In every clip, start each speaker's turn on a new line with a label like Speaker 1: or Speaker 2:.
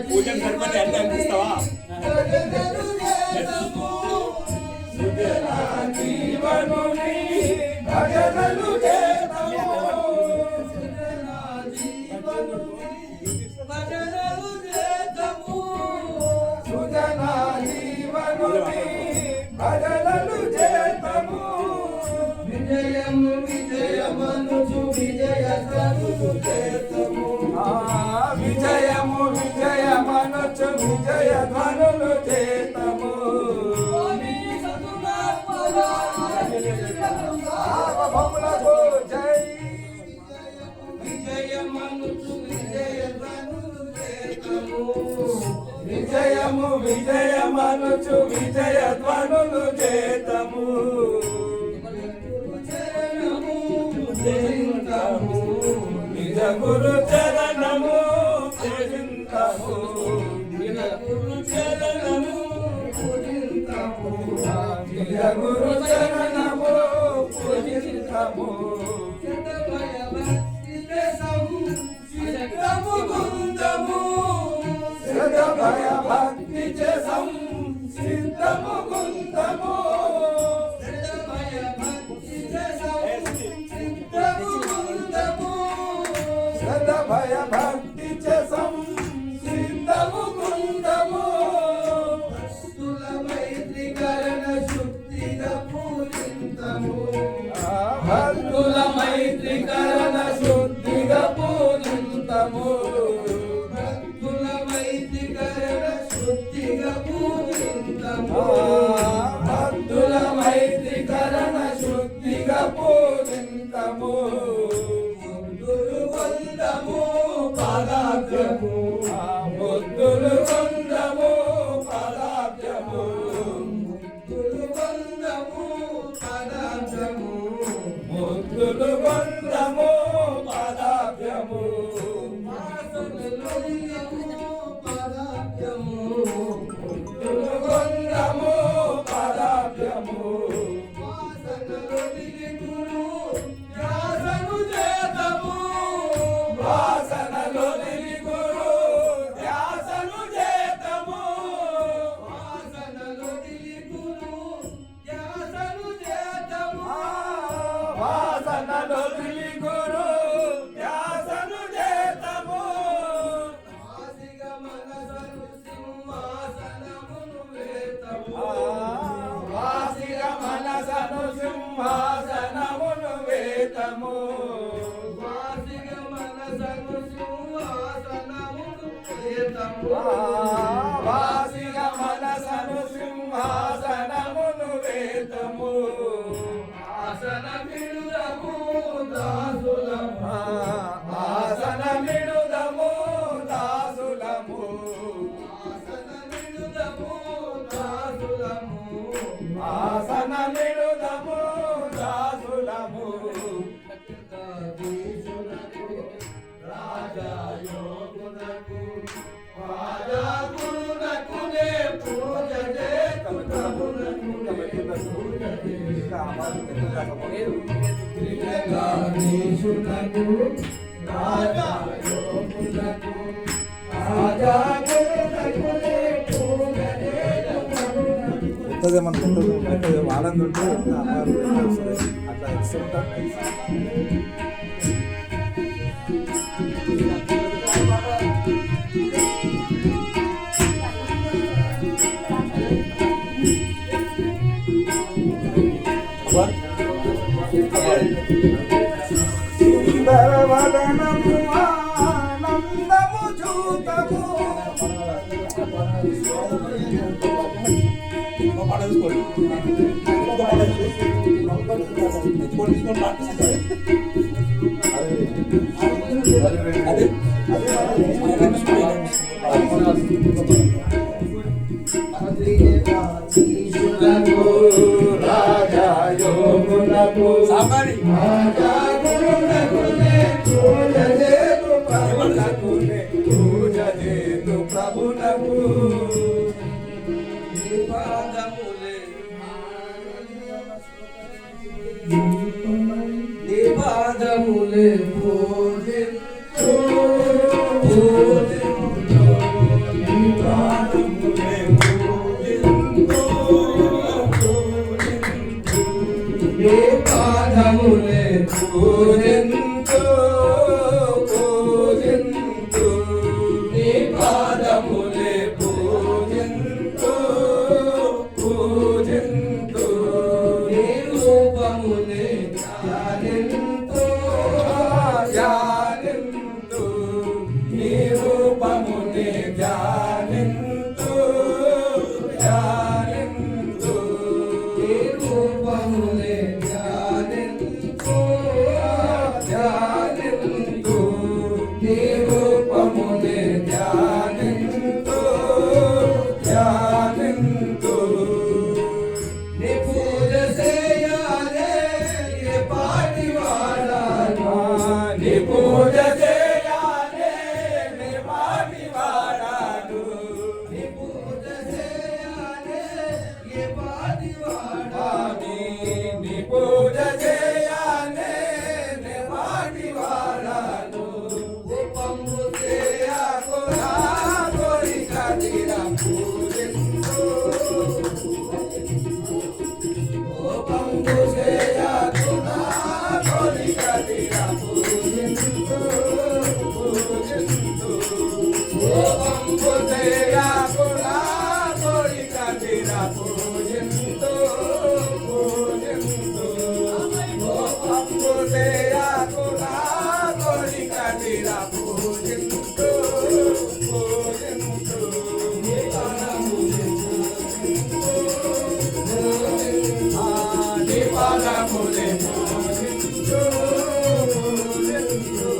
Speaker 1: పూజను సరిపడి అన్ని అనిపిస్తావా?
Speaker 2: విజయము విజయమనొచ్చు విజయ ధ్వనులు చేతము సార్వభౌములకు జై విజయమనుచు విజయ ధ్వనులు చేతము విజయము విజయమనుచు విజయ ధ్వనులు చేతము నిజ గురు చరణము పూజింతము నిజ గురు చరణము పూజింతము నిజ గురు చరణము పూజింతము సిద్ధము గుందము సదభయ భక్తి చేసం సిద్ధము గుందము భయ భక్తి చేసం సిద్ధము గుండము భక్తుల మైత్రికరణ శుద్ధిగా పూజింతము భక్తుల మైత్రికరణ శుద్ధిగా పూజింతము భక్తుల మైత్రికరణ శుద్ధిగా పూజింతము భక్తుల మైత్రికరణ శుద్ధిగా పూజింతము పాదాబ్జము ముద్దులు వందము పాదాబ్జము ముద్దులు వందము పాదాబ్జము ముద్దులు వందము పాదాబ్జము పాదాబ్జము ముద్దులు వందము పాదాబ్జము సింహాసనమును వేతము వాసిగ మనసను సింహాసనమును వేతము వాసిగ మనసను సింహాసనమును వేతము ఆసన మిడుదము దాసులము ఆసన మిడుదము దాసులము ఆసన మిడుదము దాసులము ఆసన మిడుదము దాసులము రాజా యోగునకు రాజా గురునకునే పూజ చేతునకు త్రిజగాధీశునకు రాజా యోగునకు రాజా గురునకునే పూజ చేతునకు
Speaker 3: మనకుంటుంది ఆనందం ఉంటే అట్లా ఇస్తుంటారు.
Speaker 2: సుందరవదనము ఆనందము చూతము రాజా యోగునకు రాజా గురునకునే పూజ చేతు ప్రభునకునే పూజ చేతు ప్రభునకు
Speaker 1: నీ పాదములే నీ పాదములే పూజించు పూజించు
Speaker 2: నీ పాదములే పూజింతు పూజింతు
Speaker 1: నీ పాదములే
Speaker 2: పూజింతు పూజింతు
Speaker 1: నీ పాదములే
Speaker 2: పూజింతు పూజింతు
Speaker 1: నీ రూపములే ధ్యానింతు
Speaker 2: ధ్యానింతు నీ రూపముని ధ్యానింతు ధ్యానింతు
Speaker 1: నీ రూపములే ధ్యానింతు
Speaker 2: ధ్యానింతు నీ రూపముని ధ్యానింతు ధ్యానింతు
Speaker 1: నీ పూజ చేయాలే ఏ పాటి వాడాను
Speaker 2: నీ పూజ చేయాలే నీ వాడి వాడాడు
Speaker 1: నీ పూజ చేయాలే ఏ పాటి వాడాను
Speaker 2: స్వామి నీ పూజ చేయాలే నీ వాడి వాడాడు
Speaker 1: రూపము
Speaker 2: చేయకురా కోరిక తీరా పూజించు
Speaker 1: రూపము
Speaker 2: చేయకురా కోరిక తీరా పూజించు పూజించు
Speaker 1: రూపము
Speaker 2: చేయకురా కోరిక తీరా పూజించు పూజించు చేయకురా కోరిక తీరా పూజించు పూజించు నీ పాదములే పూజించు పూజించు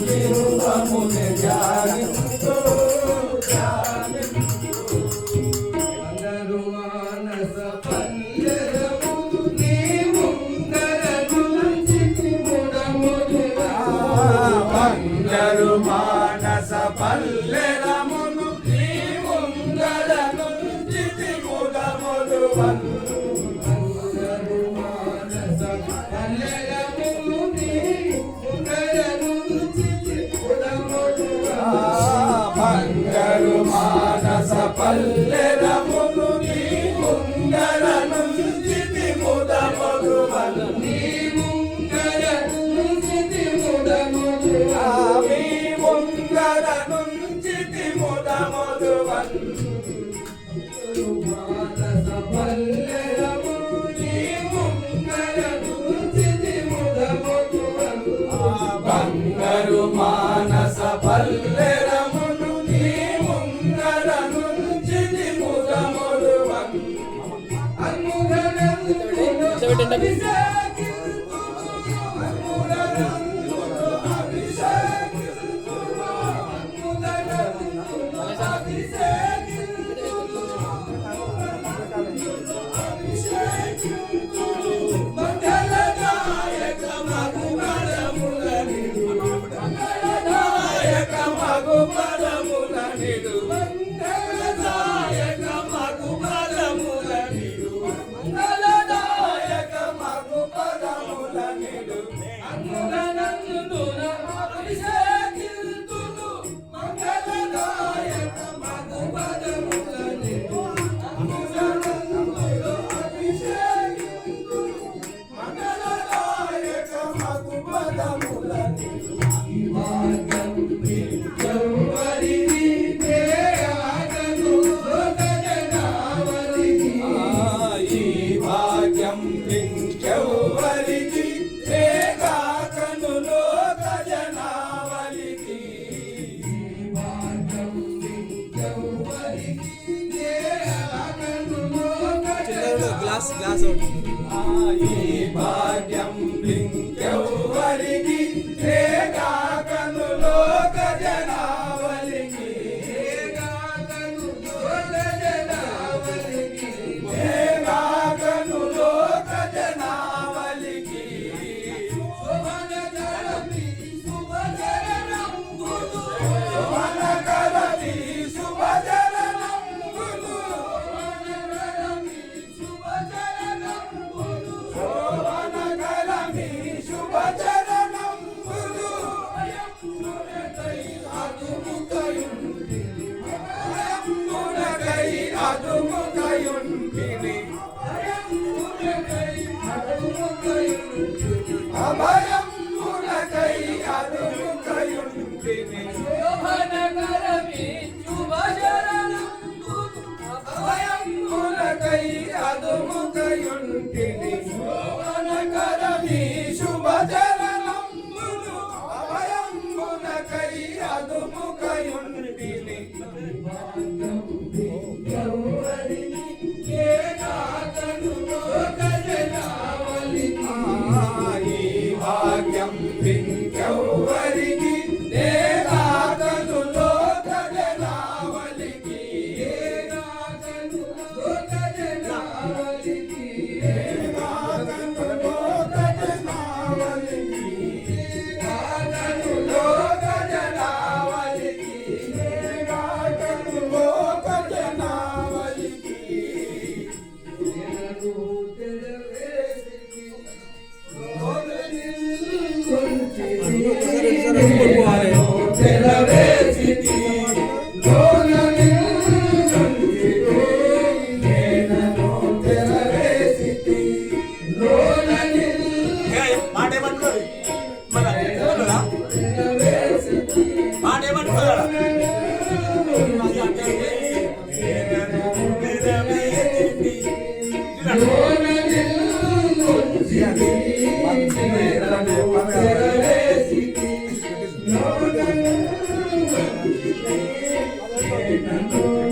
Speaker 2: నీ రూపముని ధ్యానించు ధ్యానించు
Speaker 1: అందరు మానస పల్లెరము నీ ముందరను చితిముడములుగా
Speaker 2: బంగారు మానస పల్లెరమును నీ ముంగళ నుంచి ముదములు
Speaker 1: అందరు మానస పల్లెరము నీ ముందరను చితిముడములుగా
Speaker 2: బంగారు మానస పల్లెరమును నీ ముంగళ నుంచి ముదములు
Speaker 1: నీ ముందరను చితిముడములుగా
Speaker 2: మీ ముంగళ నుంచి ముదములు
Speaker 1: మానస పల్లెరము నీ ముందరను చితిముడములుగా
Speaker 2: బంగారు మానస పల్లెరమును నీ ముంగళ నుంచి ముదములు ఈ భాగ్యం ఇంకెవ్వరికి లేగాకను అభయమునకై అదుముకయుంటిని అభయమునకై అదుముకయుంటిని శోభనకరమి శుభచరణములు అభయమునకై అదుముకయుంటిని ఈ భాగ్యం ఇంకెవ్వరికి లేదాతను లోకజనావళికి లేదాతను లోకజనావళికి లేదాతను లోకజనావళికి లేదాతను లోకజనావళికి లేదాతను లోకజనావళికి
Speaker 1: No,